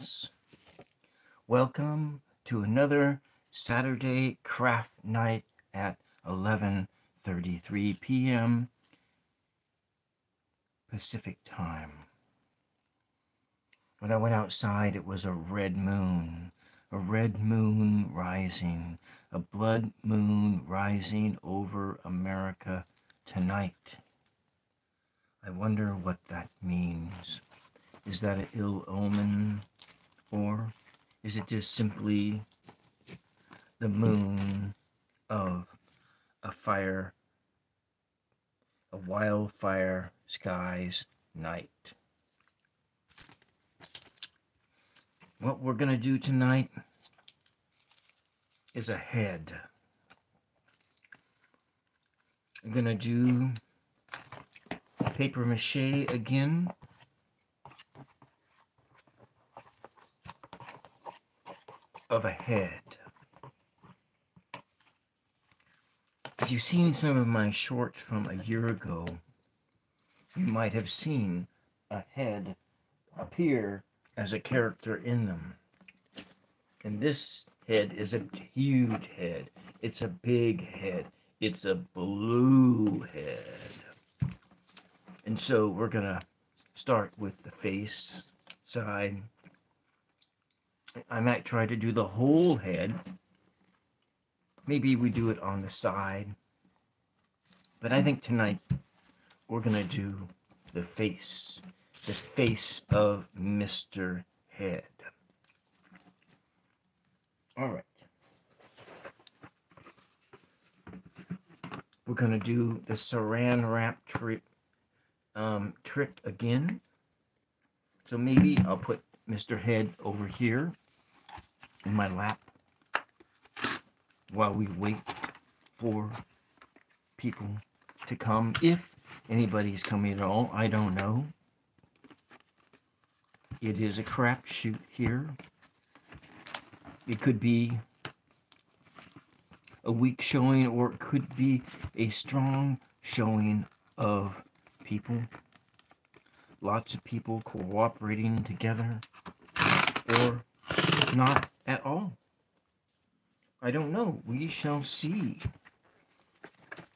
friends. Welcome to another Saturday craft night at 11:33 p.m. Pacific time. When I went outside, it was a red moon rising, a blood moon rising over America tonight. I wonder what that means. Is that an ill omen? Or is it just simply the moon of a wildfire skies night? What we're going to do tonight is a head. I'm going to do paper mache again. Of a head. If you've seen some of my shorts from a year ago, you might have seen a head appear as a character in them. And this head is a huge head. It's a big head. It's a blue head. And so we're gonna start with the face side. I might try to do the whole head. Maybe we do it on the side. But I think tonight we're going to do the face of Mr. Head. All right. We're going to do the saran wrap trick again. So maybe I'll put Mr. Head over here in my lap while we wait for people to come. If anybody's coming at all, I don't know. It is a crapshoot here. It could be a weak showing, or it could be a strong showing of people. Lots of people cooperating together, or not at all. I don't know. We shall see.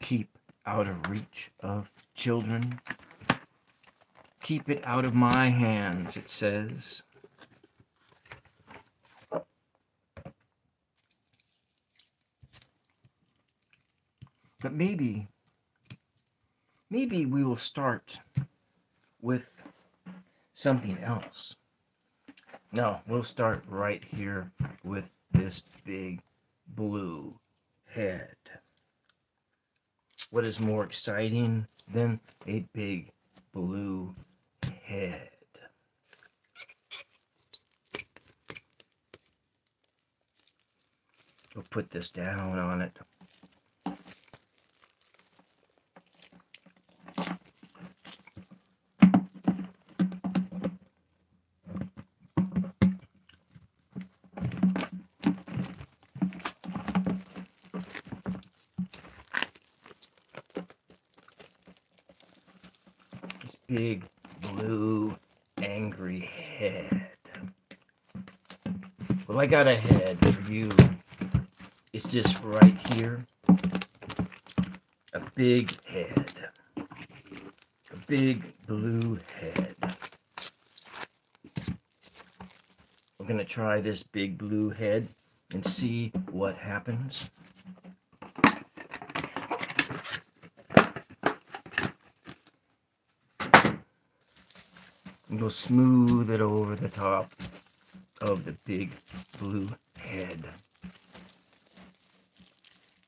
Keep out of reach of children. Keep it out of my hands, it says. But maybe we will start with something else. No, we'll start right here with this big blue head. What is more exciting than a big blue head? We'll put this down on it. Big blue angry head. Well, I got a head for you. It's just right here. A big head. A big blue head. We're gonna try this big blue head and see what happens. And we'll smooth it over the top of the big blue head.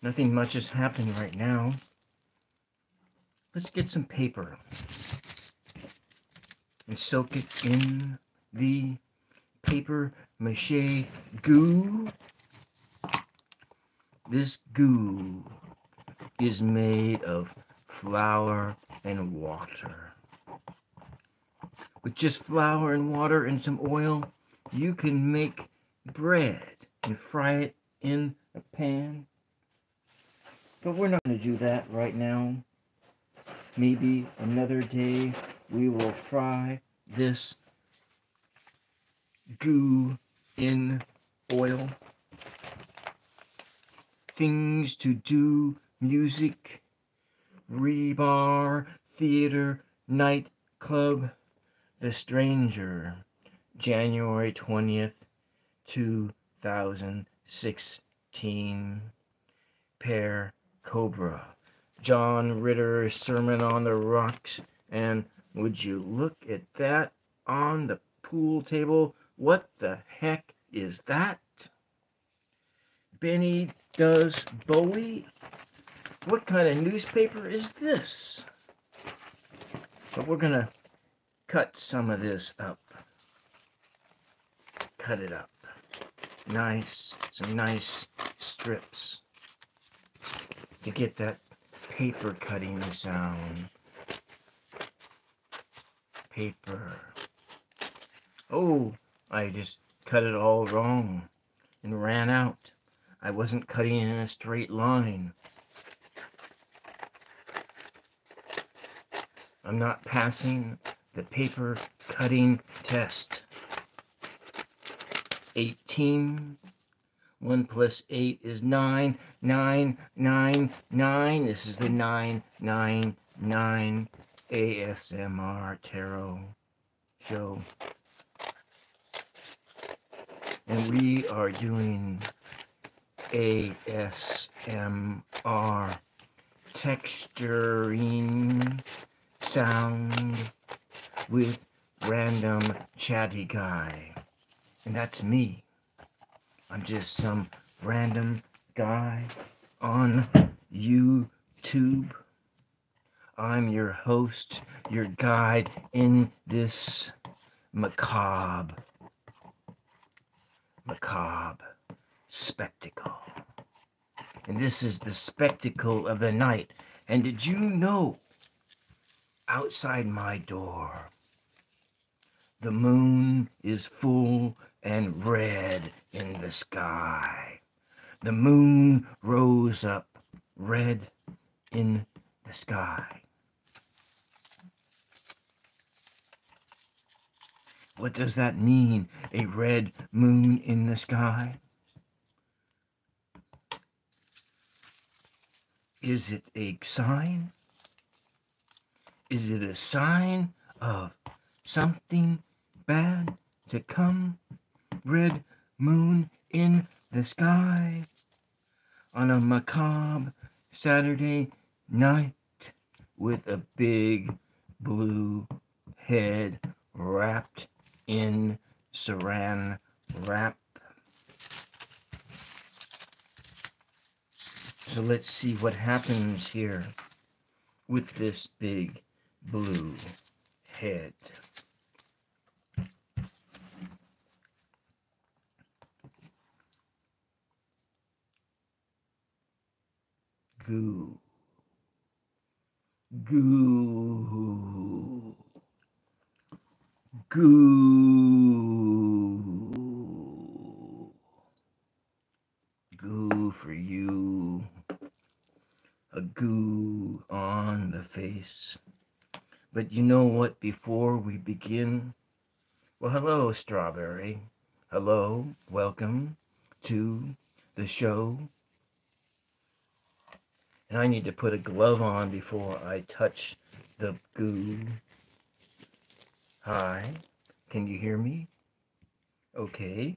Nothing much is happening right now. Let's get some paper and soak it in the paper mache goo. This goo is made of flour and water. With just flour and water and some oil, you can make bread and fry it in a pan. But we're not going to do that right now. Maybe another day we will fry this goo in oil, things to do, music, rebar, theater, nightclub, The Stranger, January 20th, 2016, Pear Cobra, John Ritter's Sermon on the Rocks, and would you look at that on the pool table? What the heck is that? Benny Does Bowie? What kind of newspaper is this? But we're gonna cut some of this up. Cut it up. Nice, some nice strips to get that paper cutting sound. Paper. Oh, I just cut it all wrong and ran out. I wasn't cutting in a straight line. I'm not passing the paper cutting test. 18. 1 plus 8 is 9. 9, 9, 9. This is the 999 ASMR Tarot show. And we are doing ASMR texturing sound with random chatty guy. And that's me. I'm just some random guy on YouTube. I'm your host, your guide in this macabre spectacle. And this is the spectacle of the night. And did you know, outside my door, the moon is full and red in the sky. The moon rose up red in the sky. What does that mean, a red moon in the sky? Is it a sign? Is it a sign of something bad to come? Red moon in the sky on a macabre Saturday night with a big blue head wrapped in saran wrap. So let's see what happens here with this big blue head. Goo. Goo. Goo. Goo for you. A goo on the face. But you know what, before we begin? Well, hello, Strawberry. Hello, welcome to the show. And I need to put a glove on before I touch the goo. Hi, can you hear me? Okay.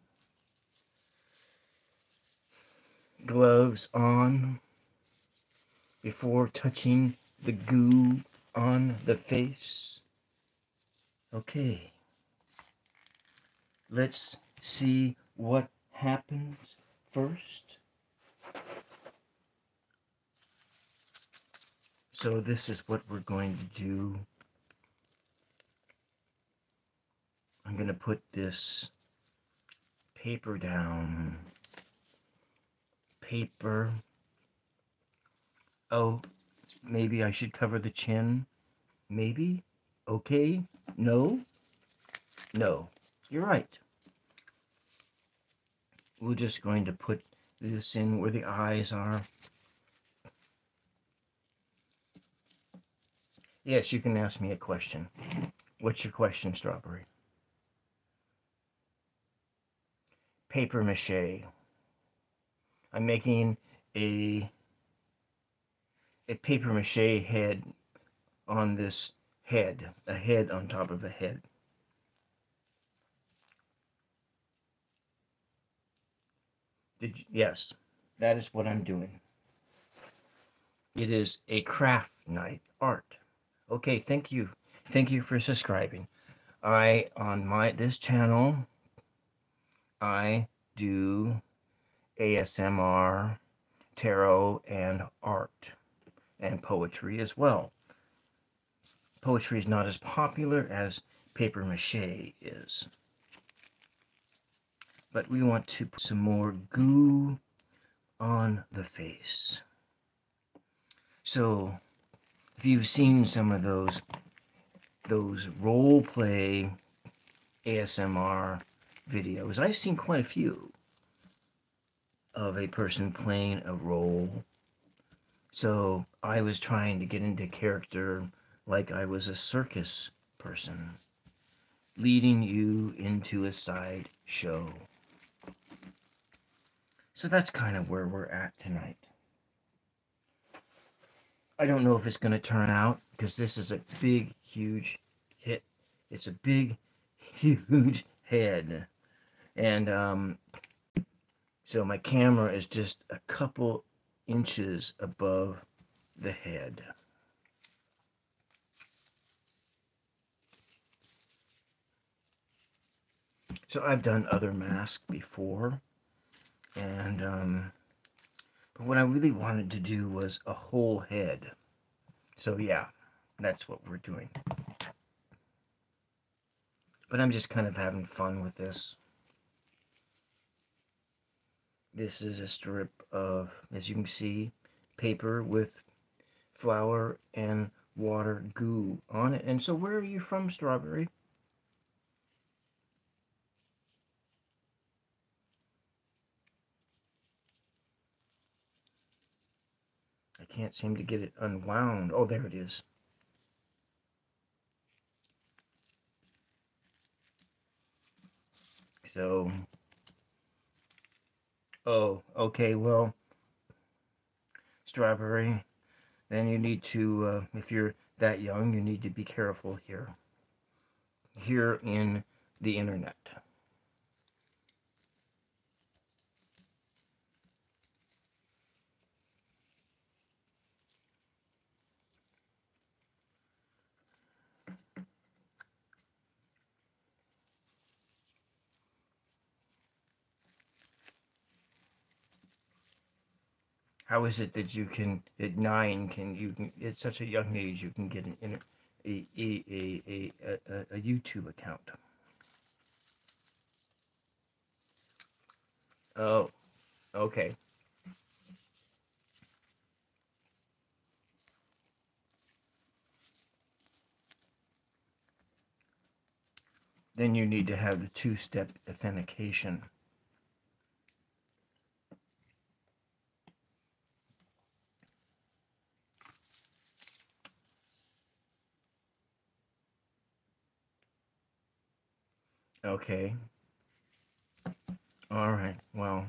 Gloves on before touching the goo on the face. Okay. Let's see what happens first. So this is what we're going to do. I'm going to put this paper down. Paper. Oh, maybe I should cover the chin. Maybe? Okay? No? No. You're right. We're just going to put this in where the eyes are. Yes, you can ask me a question. What's your question, Strawberry? paper mache. I'm making a paper mache head on this head, a head on top of a head. Yes, that is what I'm doing. It is a craft night art. Okay, thank you. Thank you for subscribing. On this channel, I do ASMR, tarot, and art, and poetry as well. Poetry is not as popular as paper mache is. But we want to put some more goo on the face. So, if you've seen some of those role play ASMR videos, I've seen quite a few of a person playing a role. So I was trying to get into character like I was a circus person, leading you into a side show. So that's kind of where we're at tonight. I don't know if it's going to turn out, because this is a big, huge hit. It's a big, huge head. And so my camera is just a couple inches above the head. So I've done other masks before, and but what I really wanted to do was a whole head. So yeah, that's what we're doing. But I'm just kind of having fun with this. This is a strip of, as you can see, paper with flour and water goo on it. And so where are you from, Strawberry? I can't seem to get it unwound. Oh, there it is. So, oh, okay, well, Strawberry, then you need to, if you're that young, you need to be careful here. Here in the internet. How is it that you can, at 9, at such a young age, you can get a YouTube account? Oh, okay. Then you need to have the 2-step authentication. Okay. All right. Well.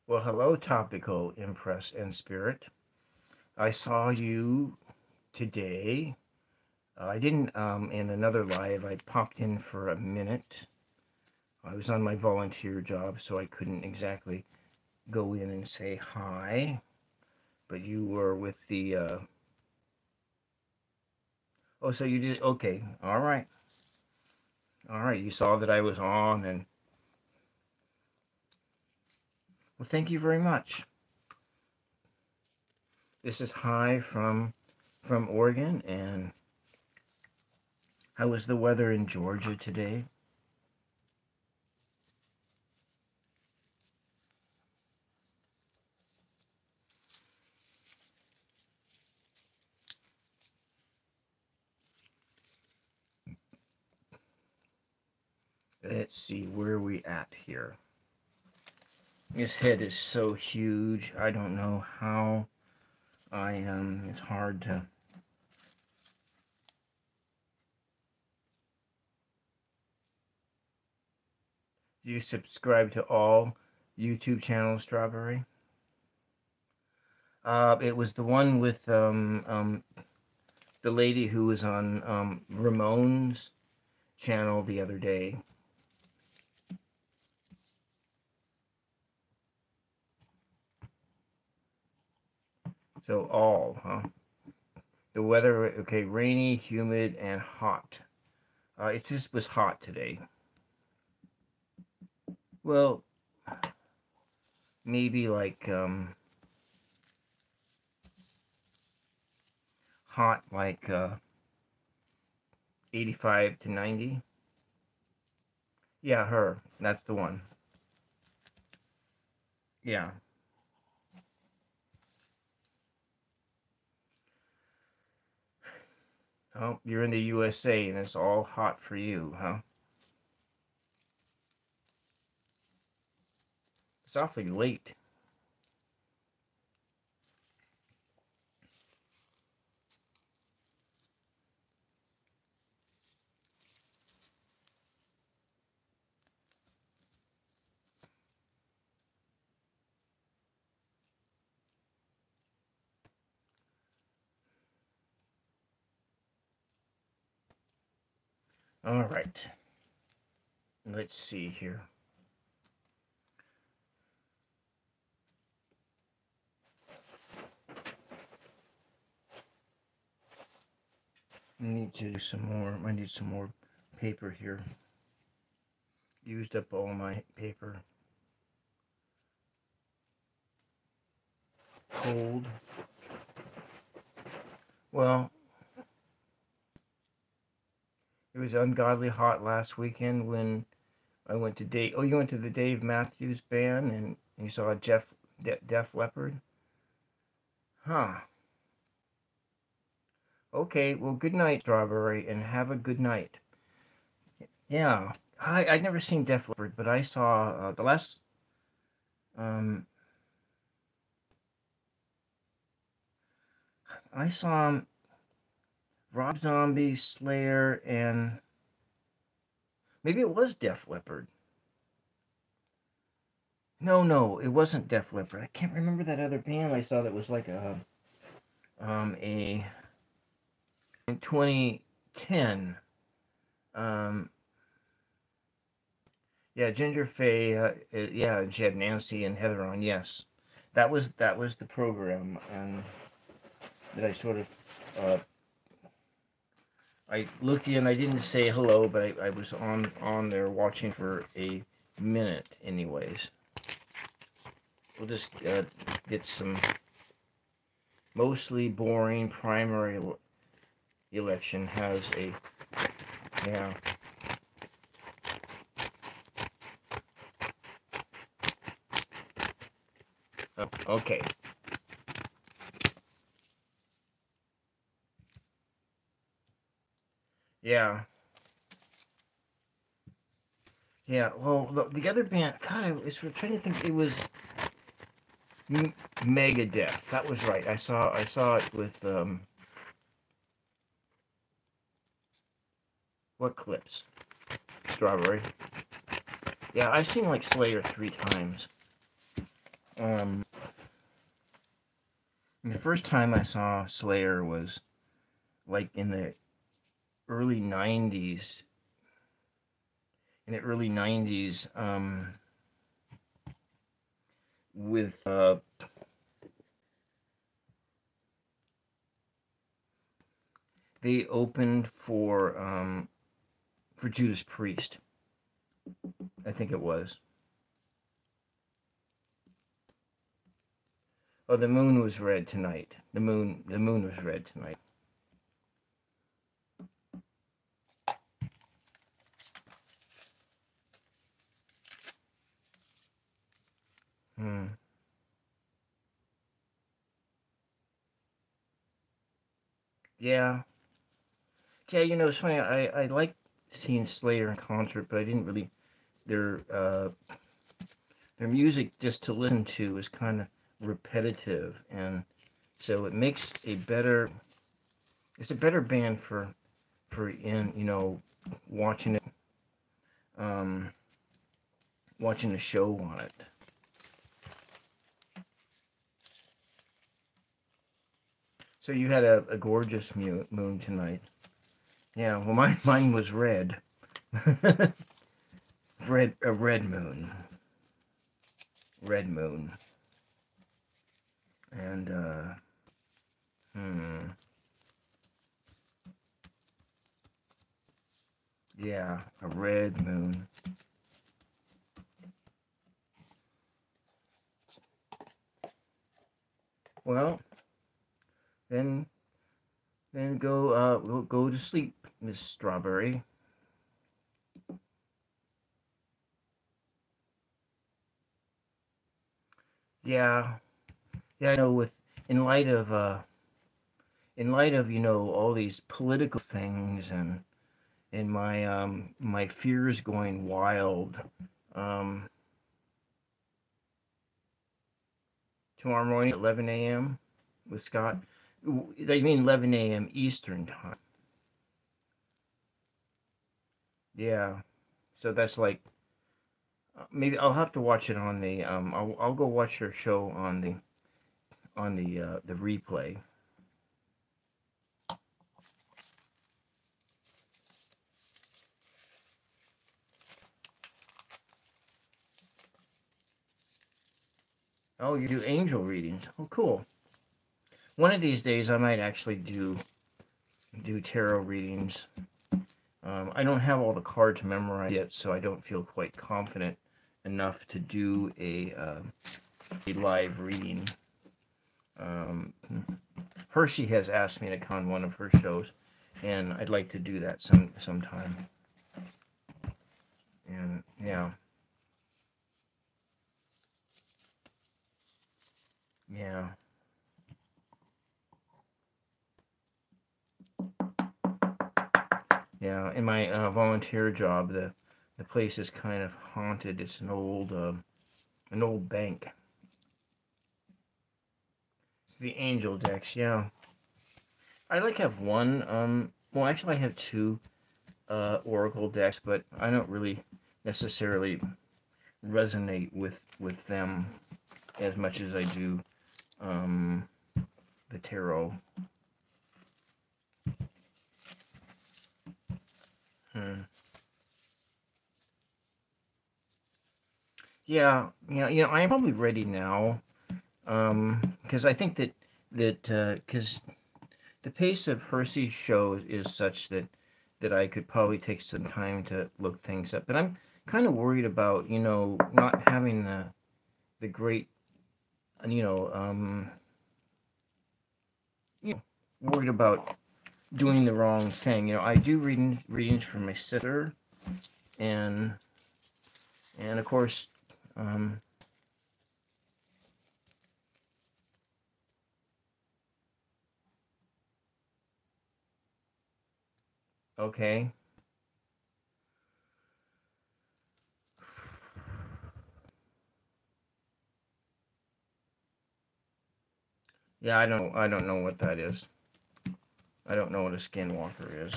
Well, hello, Topical Impress and Spirit. I saw you today. I didn't, in another live, I popped in for a minute. I was on my volunteer job, so I couldn't exactly go in and say hi. But you were with the, oh, so you just, okay, all right. All right, you saw that I was on, and, well, thank you very much. This is Hi from Oregon, and how was the weather in Georgia today? Let's see, where are we at here? This head is so huge, I don't know how It's hard to. Do you subscribe to all YouTube channels, Strawberry? It was the one with the lady who was on Ramon's channel the other day. So all, huh? The weather, okay, rainy, humid, and hot. It just was hot today. Well, maybe like hot, like 85 to 90. Yeah, her. That's the one. Yeah. Oh, you're in the USA and it's all hot for you, huh? It's awfully late. All right. Let's see here. I need to do some more. I need some more paper here. Used up all my paper. Cold. Well, it was ungodly hot last weekend when I went to Dave. Oh, you went to the Dave Matthews Band and you saw Def Leppard? Huh. Okay, well, good night, Strawberry, and have a good night. Yeah, I'd never seen Def Leppard, but I saw the last. Um, I saw Rob Zombie, Slayer, and maybe it was Def Leppard. No, it wasn't Def Leppard. I can't remember that other band I saw that was like a in 2010. Um, yeah, Ginger Faye. Yeah, and she had Nancy and Heather on. Yes, that was the program, and that I sort of I looked in. I didn't say hello, but I was on there watching for a minute, anyways. We'll just get some mostly boring primary election has a yeah. Oh, okay. Yeah. Yeah. Well, the other band, God, I was trying to think. It was Megadeth. That was right. I saw it with what clips? Strawberry. Yeah, I've seen like Slayer 3 times. Um, the first time I saw Slayer was like in the early 90s. In the early 90s, with they opened for Judas Priest. I think it was. Oh, the moon was red tonight. The moon was red tonight. Hmm. Yeah. Yeah, it's funny. I like seeing Slayer in concert, but I didn't really their their music just to listen to is kind of repetitive, and So it makes a better, it's a better band for in, you know, watching it, watching a show on it. So you had a gorgeous moon tonight. Yeah, well, mine was red. A red moon. Red moon. And, yeah, a red moon. Well, then we'll go to sleep, Miss Strawberry. Yeah, yeah. I know. In light of, you know, all these political things and my my fears going wild. Um, Tomorrow morning at 11 a.m. with Scott. They mean 11 a.m. Eastern time. Yeah, so that's like maybe I'll have to watch it on the I'll go watch your show on the replay. Oh, you do angel readings. Oh, cool. One of these days I might actually do tarot readings. I don't have all the cards memorized yet, so I don't feel quite confident enough to do a live reading. Hershey has asked me to come on one of her shows, and I'd like to do that sometime. And yeah, yeah, yeah. In my volunteer job, the place is kind of haunted. It's an old bank. It's the angel decks. Yeah, I like have one. Well, actually, I have two oracle decks, but I don't really necessarily resonate with them as much as I do the tarot. Yeah, yeah, you know, I'm probably ready now, because I think because the pace of Hersey's show is such that I could probably take some time to look things up. But I'm kind of worried about, you know, not having the great, you know, you know, worried about doing the wrong thing. You know, I do readings for my sister, and of course, um, okay. Yeah, I don't know what that is. I don't know what a skinwalker is.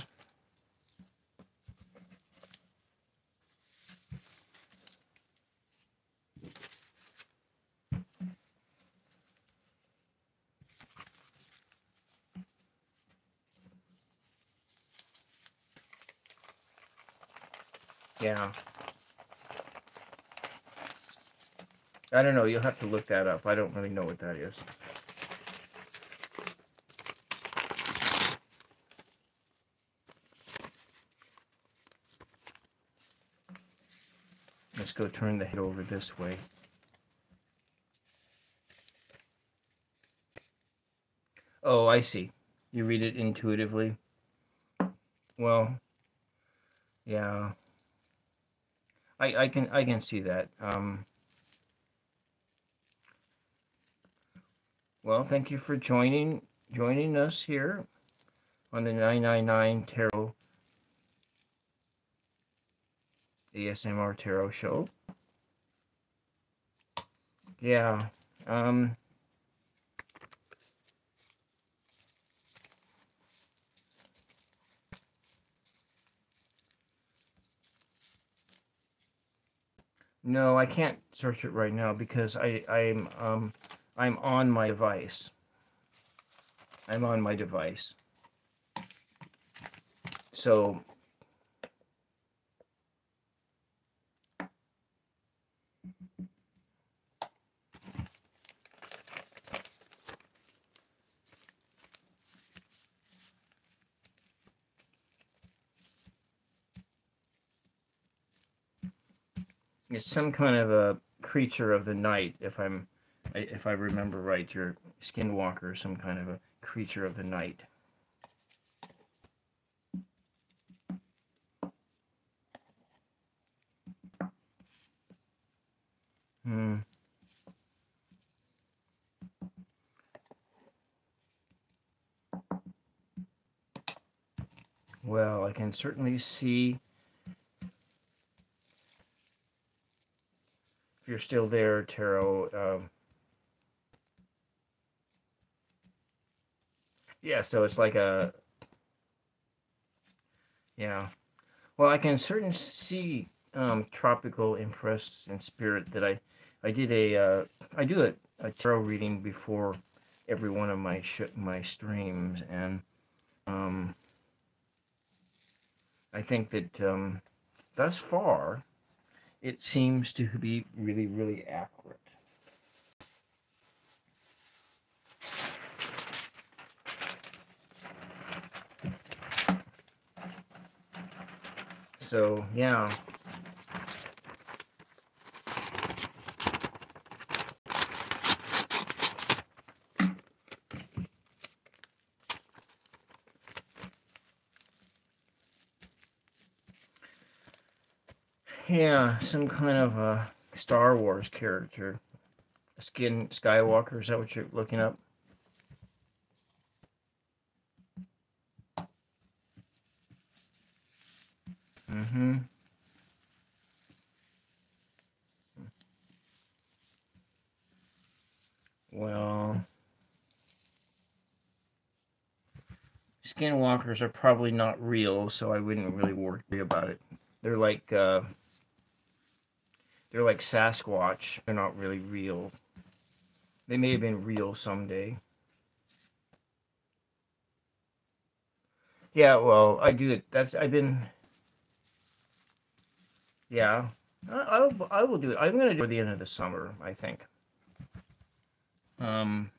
Yeah. I don't know. You'll have to look that up. I don't really know what that is. Let's go turn the head over this way. Oh, I see. You read it intuitively. Well, yeah. I can see that. Well, thank you for joining us here on the 999 Tarot ASMR Tarot Show. Yeah. No, I can't search it right now because I'm on my device. I'm on my device. So it's some kind of a creature of the night, if I remember right. Your skinwalker is some kind of a creature of the night. Hmm. Well, I can certainly see if you're still there, Tarot. Yeah, so it's like a, yeah. Well, I can certainly see tropical impress and spirit that I did I do a tarot reading before every one of my streams, and um, I think that thus far it seems to be really, really accurate. So yeah. Yeah, some kind of a Star Wars character. Skin Skywalker, is that what you're looking up? Mm-hmm. Well, skinwalkers are probably not real, so I wouldn't really worry about it. They're like uh, they're like Sasquatch. They're not really real. They may have been real someday. Yeah, well, I do it. That's I've been. Yeah, I will do it. I'm gonna do it for the end of the summer, I think. Um,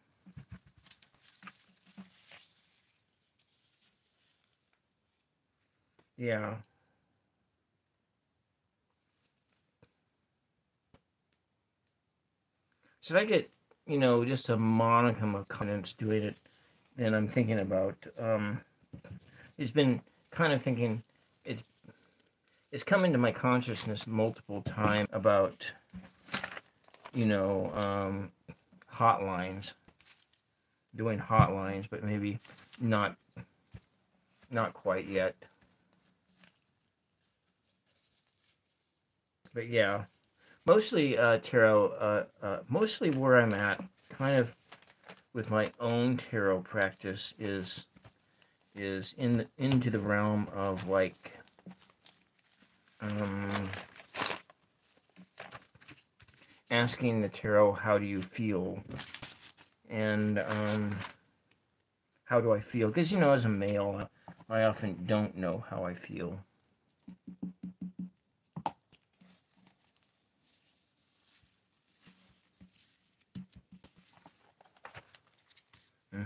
yeah. Should I get, just a monicum of confidence doing it? Then I'm thinking about. It's been kind of thinking. It's it's come into my consciousness multiple times about, you know, hotlines, doing hotlines, but maybe not not quite yet. But yeah, mostly tarot. Mostly where I'm at, kind of with my own tarot practice is into the realm of like um, asking the tarot, how do you feel, and how do I feel? Because as a male, I often don't know how I feel.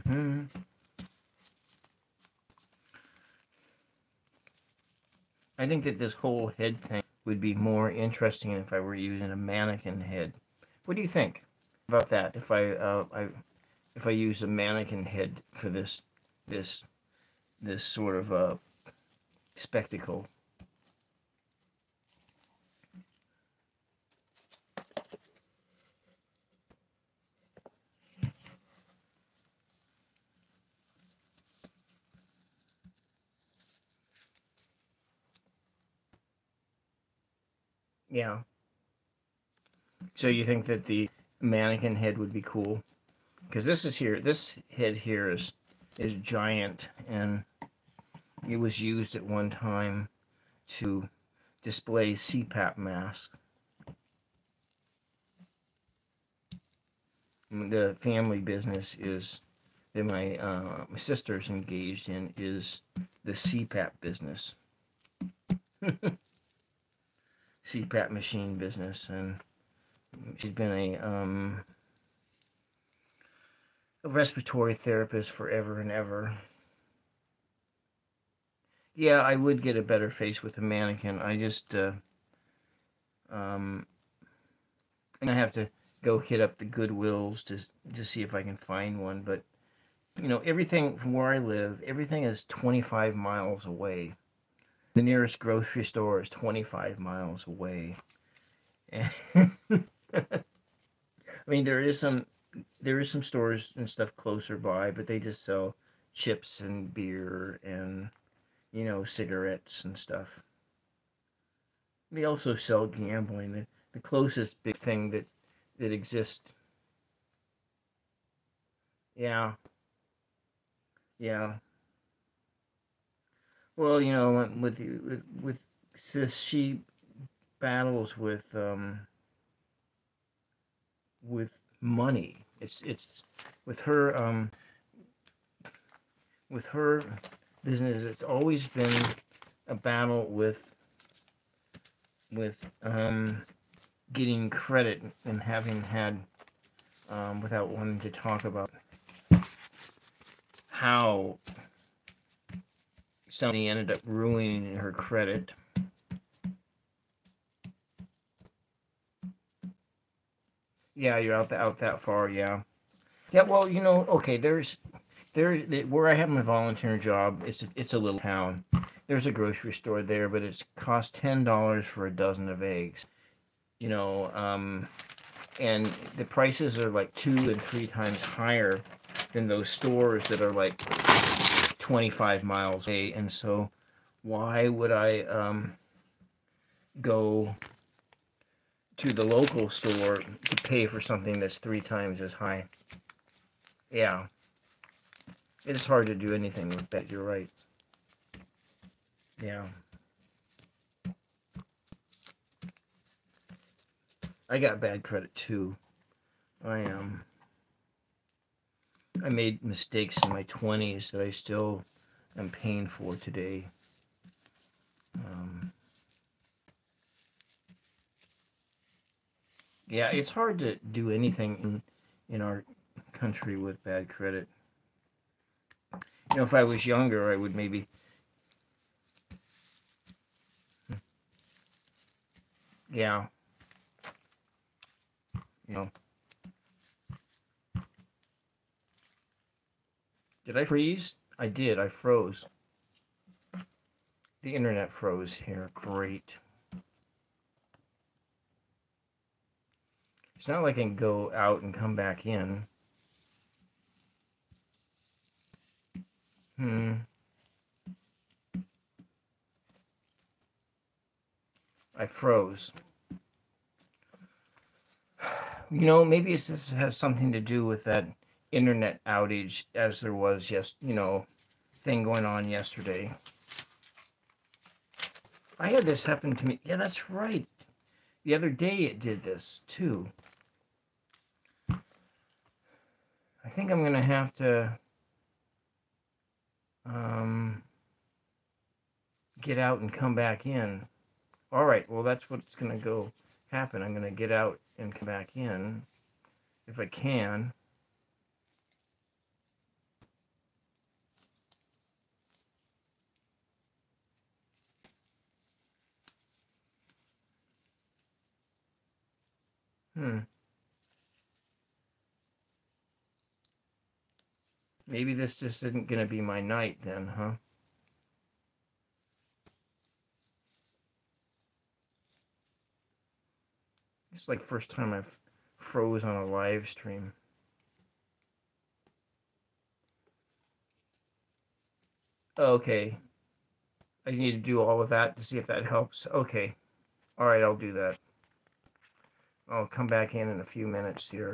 Hmm. I think that this whole head thing would be more interesting if I were using a mannequin head. What do you think about that? If I use a mannequin head for this this sort of spectacle. Yeah. So you think that the mannequin head would be cool? Because this head here is giant, and it was used at one time to display CPAP masks. The family business is that my sister's engaged in is the CPAP business, CPAP machine business, and she's been a respiratory therapist forever and ever. Yeah, I would get a better face with a mannequin. I just and I have to go hit up the Goodwills to see if I can find one. But everything from where I live, everything is 25 miles away. The nearest grocery store is 25 miles away. And I mean, there is some stores and stuff closer by, but they just sell chips and beer and cigarettes and stuff. They also sell gambling. The closest big thing that exists. Yeah, yeah. Well, with sis, she battles with money. It's with her business. It's always been a battle with getting credit and having had without wanting to talk about how somebody ended up ruining her credit. Yeah, you're out that far. Yeah, yeah. Well, okay. Where I have my volunteer job. It's a little town. There's a grocery store there, but it's cost $10 for a dozen of eggs. And the prices are like 2 and 3 times higher than those stores that are like 25 miles away. And so, why would I go to the local store to pay for something that's 3 times as high? Yeah, it's hard to do anything with that. You're right. Yeah. I got bad credit too. I made mistakes in my 20s that I still am paying for today. Yeah, it's hard to do anything in our country with bad credit. If I was younger, I would maybe. Yeah. Did I freeze? I did. I froze. The internet froze here. Great. It's not like I can go out and come back in. I froze. Maybe this has something to do with that internet outage as there was thing going on yesterday. I had this happen to me. Yeah, that's right. The other day it did this too. I think I'm gonna have to get out and come back in. All right, well that's what's gonna happen. I'm gonna get out and come back in if I can. Maybe this just isn't gonna be my night then, huh? It's like first time I've froze on a live stream. Okay. I need to do all of that to see if that helps. Okay. All right, I'll do that. I'll come back in a few minutes here.